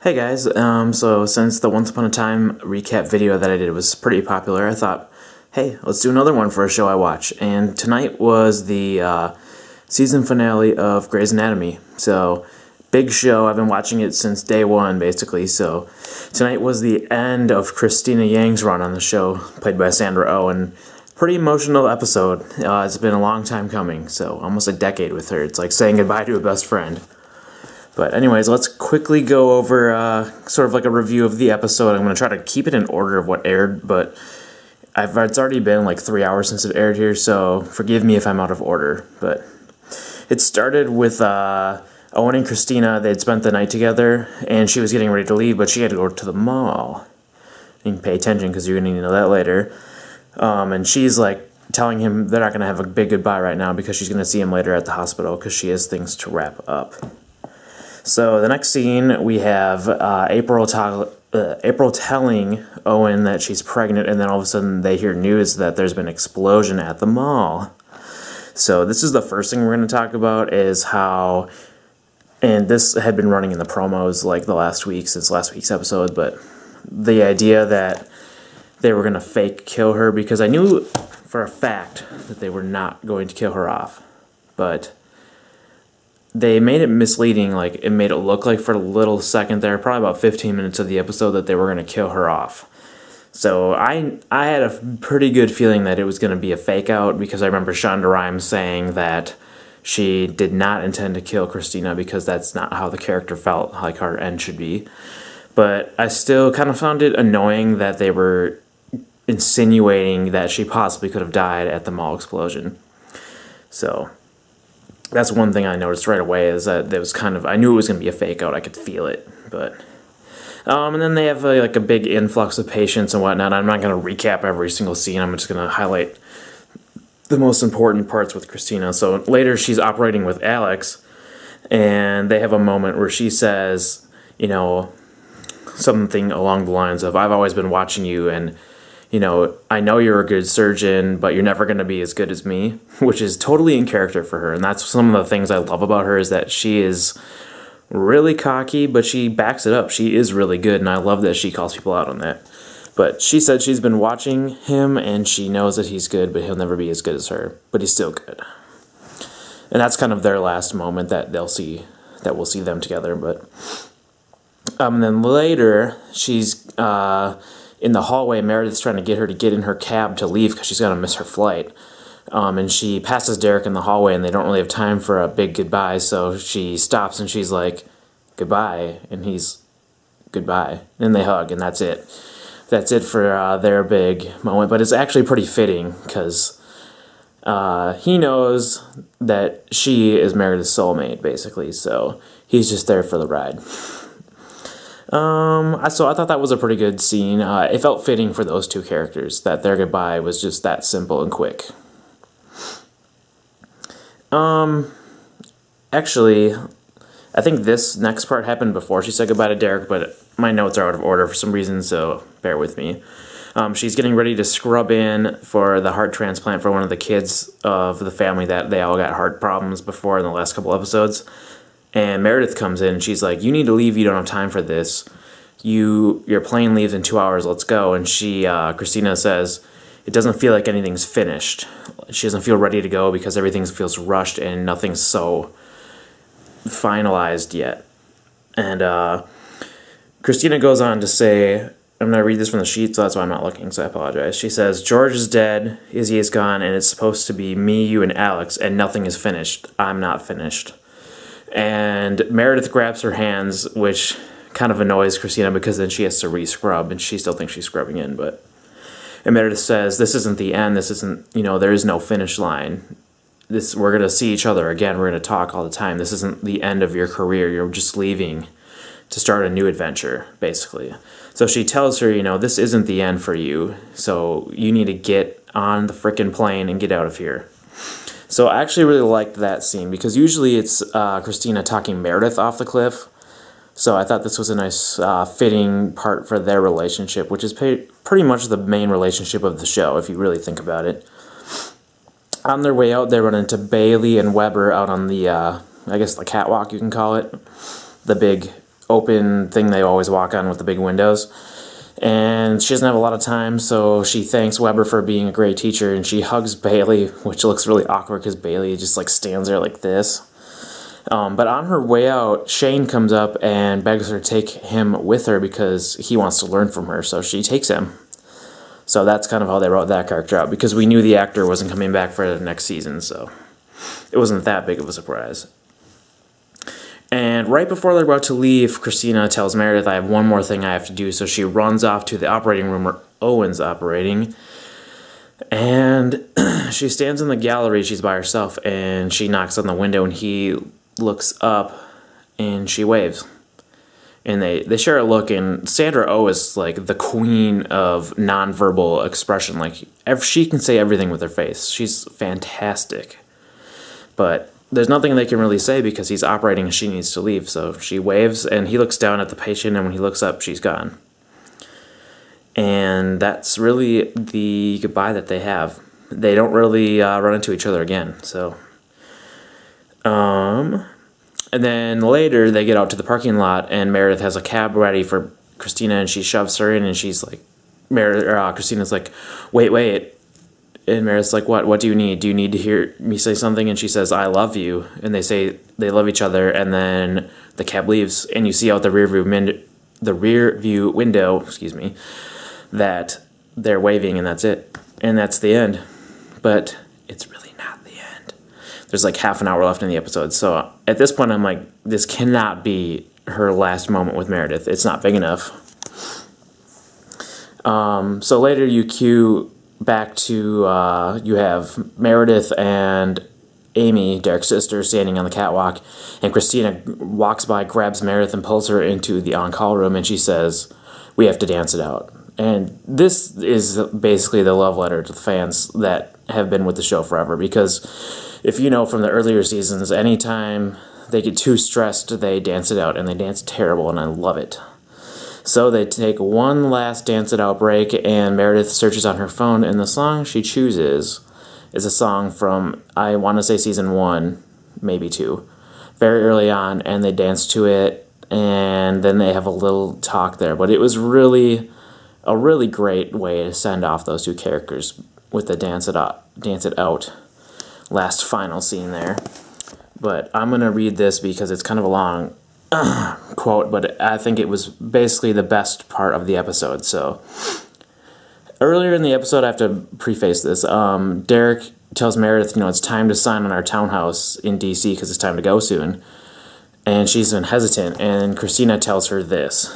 Hey guys, so since the Once Upon a Time recap video that I did was pretty popular, I thought, hey, let's do another one for a show I watch. And tonight was the season finale of Grey's Anatomy. So, big show, I've been watching it since day one, basically. So, tonight was the end of Christina Yang's run on the show, played by Sandra Oh, and pretty emotional episode. It's been a long time coming, so almost a decade with her. It's like saying goodbye to a best friend. But anyways, let's quickly go over sort of like a review of the episode. I'm going to try to keep it in order of what aired, but it's already been like 3 hours since it aired here, so forgive me if I'm out of order. But it started with Owen and Christina. They'd spent the night together, and she was getting ready to leave, but she had to go to the mall. You can pay attention because you're going to need to know that later. And she's like telling him they're not going to have a big goodbye right now because she's going to see him later at the hospital because she has things to wrap up. So the next scene, we have April telling Owen that she's pregnant, and then all of a sudden they hear news that there's been an explosion at the mall. So this is the first thing we're going to talk about, is how, and this had been running in the promos like the last week, since last week's episode, but the idea that they were going to fake kill her, because I knew for a fact that they were not going to kill her off, but they made it misleading. Like, it made it look like for a little second there, probably about 15 minutes of the episode, that they were going to kill her off. So I had a pretty good feeling that it was going to be a fake out, because I remember Shonda Rhimes saying that she did not intend to kill Christina because that's not how the character felt like her end should be. But I still kind of found it annoying that they were insinuating that she possibly could have died at the mall explosion. So that's one thing I noticed right away, is that there was kind of, I knew it was going to be a fake out. I could feel it, but and then they have like a big influx of patients and whatnot. I'm not going to recap every single scene. I'm just going to highlight the most important parts with Christina. So later she's operating with Alex, and they have a moment where she says, you know, something along the lines of, I've always been watching you, and you know, I know you're a good surgeon, but you're never going to be as good as me, which is totally in character for her. And that's some of the things I love about her, is that she is really cocky, but she backs it up. She is really good, and I love that she calls people out on that. But she said she's been watching him, and she knows that he's good, but he'll never be as good as her. But he's still good. And that's kind of their last moment that we'll see them together. But and then later, she's in the hallway. Meredith's trying to get her to get in her cab to leave because she's going to miss her flight. And she passes Derek in the hallway, and they don't really have time for a big goodbye, so she stops and she's like, goodbye, and he's, goodbye. And they hug, and that's it. That's it for their big moment, but it's actually pretty fitting, because he knows that she is Meredith's soulmate, basically, so he's just there for the ride. So I thought that was a pretty good scene. It felt fitting for those two characters, that their goodbye was just that simple and quick. Actually, I think this next part happened before she said goodbye to Derek, but my notes are out of order for some reason, so bear with me. She's getting ready to scrub in for the heart transplant for one of the kids of the family that they all got heart problems before in the last couple episodes. And Meredith comes in, and she's like, you need to leave, you don't have time for this. Your plane leaves in 2 hours, let's go. And Christina says, it doesn't feel like anything's finished. She doesn't feel ready to go because everything feels rushed and nothing's so finalized yet. And Christina goes on to say, I'm going to read this from the sheet, so that's why I'm not looking, so I apologize. She says, George is dead, Izzy is gone, and it's supposed to be me, you, and Alex, and nothing is finished. I'm not finished. And Meredith grabs her hands, which kind of annoys Christina, because then she has to re-scrub, and she still thinks she's scrubbing in, but... And Meredith says, this isn't the end, this isn't, you know, there is no finish line. We're going to see each other again, we're going to talk all the time. This isn't the end of your career, you're just leaving to start a new adventure, basically. So she tells her, you know, this isn't the end for you, so you need to get on the frickin' plane and get out of here. So I actually really liked that scene, because usually it's Christina talking Meredith off the cliff. So I thought this was a nice fitting part for their relationship, which is pretty much the main relationship of the show, if you really think about it. On their way out, they run into Bailey and Weber out on the, I guess the catwalk, you can call it. The big open thing they always walk on with the big windows. And she doesn't have a lot of time, so she thanks Weber for being a great teacher, and she hugs Bailey, which looks really awkward because Bailey just like stands there like this. But on her way out, Shane comes up and begs her to take him with her because he wants to learn from her, so she takes him. So that's kind of how they wrote that character out, because we knew the actor wasn't coming back for the next season, so it wasn't that big of a surprise. And right before they're about to leave, Christina tells Meredith, I have one more thing I have to do, so she runs off to the operating room where Owen's operating. And she stands in the gallery, she's by herself, and she knocks on the window, and he looks up, and she waves. And they share a look, and Sandra Oh is like the queen of nonverbal expression. Like, she can say everything with her face. She's fantastic. But there's nothing they can really say because he's operating and she needs to leave. So she waves, and he looks down at the patient, and when he looks up, she's gone. And that's really the goodbye that they have. They don't really run into each other again. So, and then later they get out to the parking lot, and Meredith has a cab ready for Christina, and she shoves her in, and she's like, Christina's like, wait. And Meredith's like, what do you need? Do you need to hear me say something? And she says, I love you. And they say they love each other, and then the cab leaves, and you see out the rear view window, that they're waving, and that's it. And that's the end. But it's really not the end. There's like half an hour left in the episode. So at this point, I'm like, this cannot be her last moment with Meredith. It's not big enough. So later you cue back to, you have Meredith and Amy, Derek's sister, standing on the catwalk, and Christina walks by, grabs Meredith, and pulls her into the on-call room, and she says, we have to dance it out. And this is basically the love letter to the fans that have been with the show forever, because if you know from the earlier seasons, anytime they get too stressed, they dance it out, and they dance terrible, and I love it. So they take one last dance it out break, and Meredith searches on her phone, and the song she chooses is a song from, I want to say season 1, maybe 2, very early on, and they dance to it, and then they have a little talk there. But it was really a really great way to send off those two characters with the dance it out last final scene there. But I'm going to read this because it's kind of a long quote, but I think it was basically the best part of the episode. So earlier in the episode, I have to preface this. Derek tells Meredith, it's time to sign on our townhouse in D.C. because it's time to go soon. And she's been hesitant, and Christina tells her this.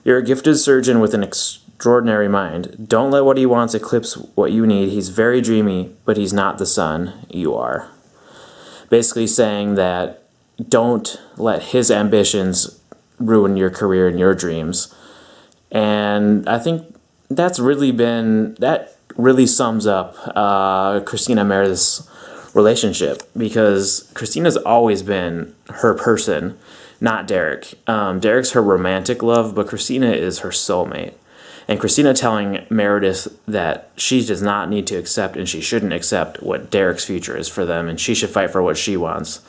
You're a gifted surgeon with an extraordinary mind. Don't let what he wants eclipse what you need. He's very dreamy, but he's not the sun. You are. Basically saying that don't let his ambitions ruin your career and your dreams. And I think that really sums up Christina and Meredith's relationship, because Christina's always been her person, not Derek. Derek's her romantic love, but Christina is her soulmate. And Christina telling Meredith that she does not need to accept, and she shouldn't accept, what Derek's future is for them, and she should fight for what she wants.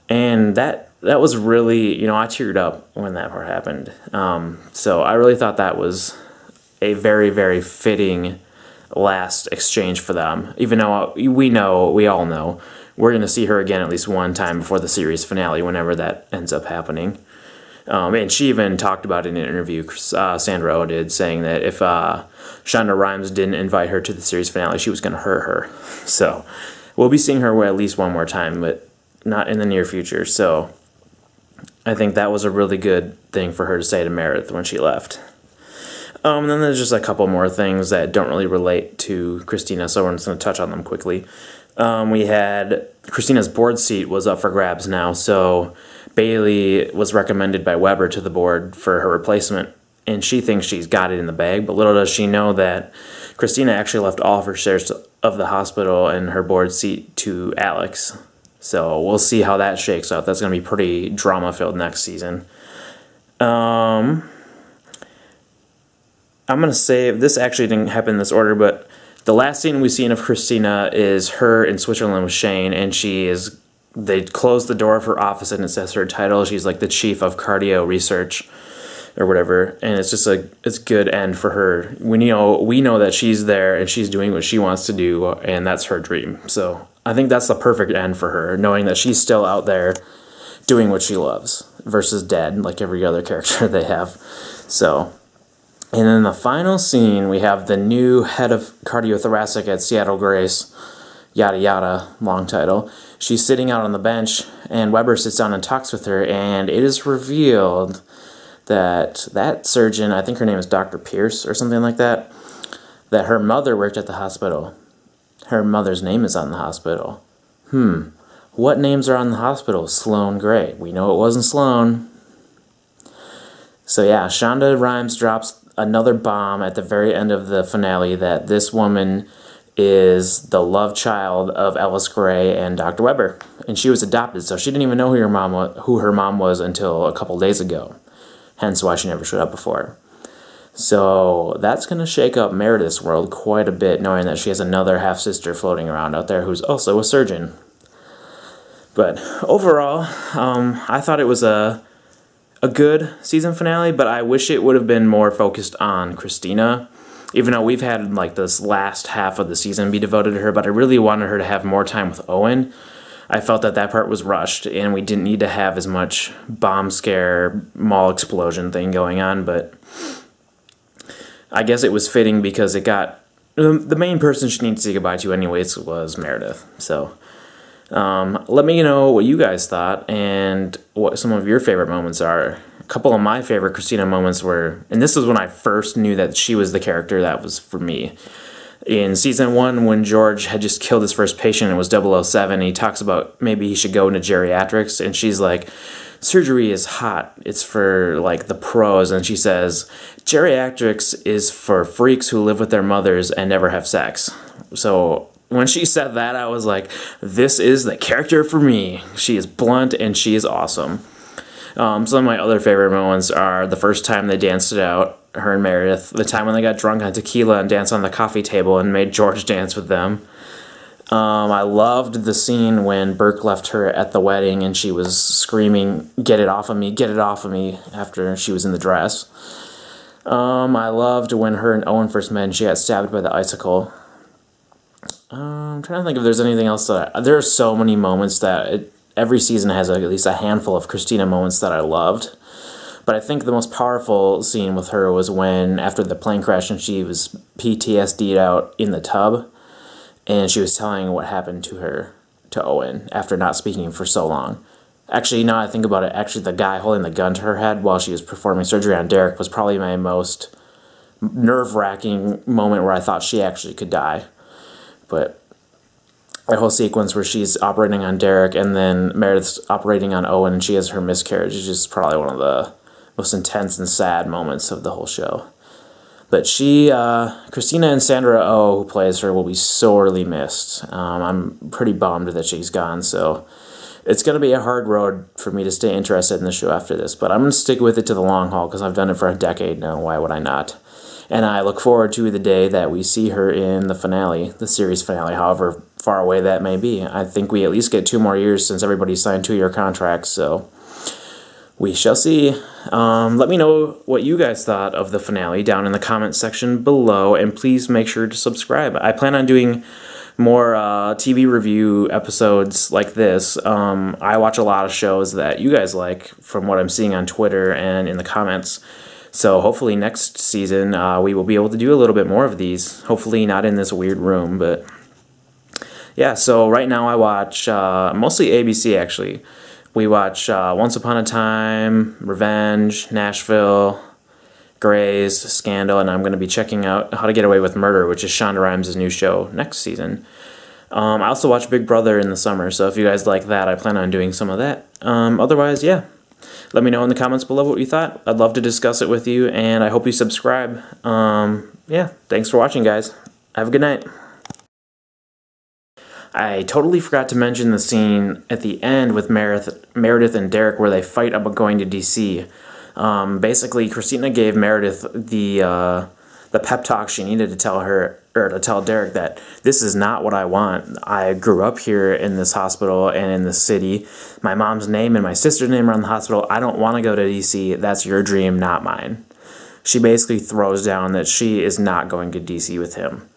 And that was really, I teared up when that part happened. So I really thought that was a very, very fitting last exchange for them. Even though we all know, we're going to see her again at least one time before the series finale, whenever that ends up happening. And she even talked about it in an interview, Sandra Oh did, saying that if Shonda Rhimes didn't invite her to the series finale, she was going to hurt her. So we'll be seeing her at least one more time, but not in the near future. So I think that was a really good thing for her to say to Meredith when she left. And then there's just a couple more things that don't really relate to Christina, so we're just going to touch on them quickly. We had Christina's board seat was up for grabs now, so Bailey was recommended by Weber to the board for her replacement, and she thinks she's got it in the bag, but little does she know that Christina actually left all of her shares of the hospital and her board seat to Alex. So we'll see how that shakes out. That's going to be pretty drama-filled next season. I'm going to say, this actually didn't happen in this order, but the last scene we've seen of Christina is her in Switzerland with Shane, and she is they close the door of her office and it says her title. She's like the chief of cardio research or whatever, and it's just it's a good end for her. We know that she's there and she's doing what she wants to do, and that's her dream. So I think that's the perfect end for her, knowing that she's still out there doing what she loves versus dead like every other character they have. So, and then the final scene, we have the new head of cardiothoracic at Seattle Grace, yada yada, long title. She's sitting out on the bench, and Weber sits down and talks with her, and it is revealed that surgeon, I think her name is Dr. Pierce or something like that her mother worked at the hospital. Her mother's name is on the hospital. What names are on the hospital? Sloane Gray. We know it wasn't Sloane. So yeah, Shonda Rhimes drops another bomb at the very end of the finale that this woman is the love child of Ellis Gray and Dr. Weber. And she was adopted, so she didn't even know who her mom was until a couple days ago. Hence why she never showed up before. So that's going to shake up Meredith's world quite a bit, knowing that she has another half-sister floating around out there who's also a surgeon. But overall, I thought it was a good season finale, but I wish it would have been more focused on Christina. Even though we've had like this last half of the season be devoted to her, but I really wanted her to have more time with Owen. I felt that part was rushed, and we didn't need to have as much bomb scare, mall explosion thing going on, but I guess it was fitting because it got... The main person she needed to say goodbye to anyways was Meredith. So, let me know what you guys thought and what some of your favorite moments are. A couple of my favorite Christina moments were... And this is when I first knew that she was the character that was for me. In Season 1, when George had just killed his first patient and it was 007, he talks about maybe he should go into geriatrics, and she's like, surgery is hot, it's for like the pros, and she says, geriatrics is for freaks who live with their mothers and never have sex. So when she said that, I was like, this is the character for me. She is blunt and she is awesome. Some of my other favorite moments are the first time they danced it out, her and Meredith, the time when they got drunk on tequila and danced on the coffee table and made George dance with them. I loved the scene when Burke left her at the wedding and she was screaming, get it off of me, get it off of me, after she was in the dress. I loved when her and Owen first met and she got stabbed by the icicle. I'm trying to think if there's anything else there are so many moments that every season has at least a handful of Christina moments that I loved. But I think the most powerful scene with her was when, after the plane crash and she was PTSD'd out in the tub, and she was telling what happened to her, to Owen, after not speaking for so long. Actually, now I think about it, actually the guy holding the gun to her head while she was performing surgery on Derek was probably my most nerve-wracking moment where I thought she actually could die. But that whole sequence where she's operating on Derek and then Meredith's operating on Owen and she has her miscarriage is just probably one of the most intense and sad moments of the whole show. But Christina and Sandra Oh, who plays her, will be sorely missed. I'm pretty bummed that she's gone, so it's going to be a hard road for me to stay interested in the show after this. But I'm going to stick with it to the long haul because I've done it for a decade now. Why would I not? And I look forward to the day that we see her in the finale, the series finale, however far away that may be. I think we at least get 2 more years since everybody signed 2-year contracts, so we shall see. Let me know what you guys thought of the finale down in the comments section below, and please make sure to subscribe. I plan on doing more TV review episodes like this. I watch a lot of shows that you guys like from what I'm seeing on Twitter and in the comments. So hopefully next season we will be able to do a little bit more of these. Hopefully not in this weird room, but yeah, so right now I watch mostly ABC actually. We watch Once Upon a Time, Revenge, Nashville, Grey's, Scandal, and I'm going to be checking out How to Get Away with Murder, which is Shonda Rhimes' new show next season. I also watch Big Brother in the summer, so if you guys like that, I plan on doing some of that. Otherwise, yeah. Let me know in the comments below what you thought. I'd love to discuss it with you, and I hope you subscribe. Yeah, thanks for watching, guys. Have a good night. I totally forgot to mention the scene at the end with Meredith and Derek where they fight about going to DC. Basically, Christina gave Meredith the the pep talk she needed to tell her, or to tell Derek, that this is not what I want. I grew up here in this hospital and in this city. My mom's name and my sister's name are in the hospital. I don't want to go to DC. That's your dream, not mine. She basically throws down that she is not going to DC with him.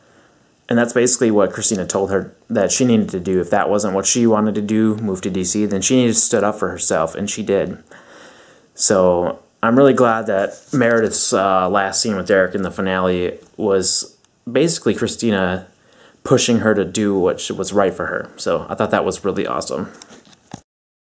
And that's basically what Christina told her that she needed to do. If that wasn't what she wanted to do, move to DC, then she needed to stood up for herself, and she did. So I'm really glad that Meredith's last scene with Derek in the finale was basically Christina pushing her to do what was right for her. So I thought that was really awesome.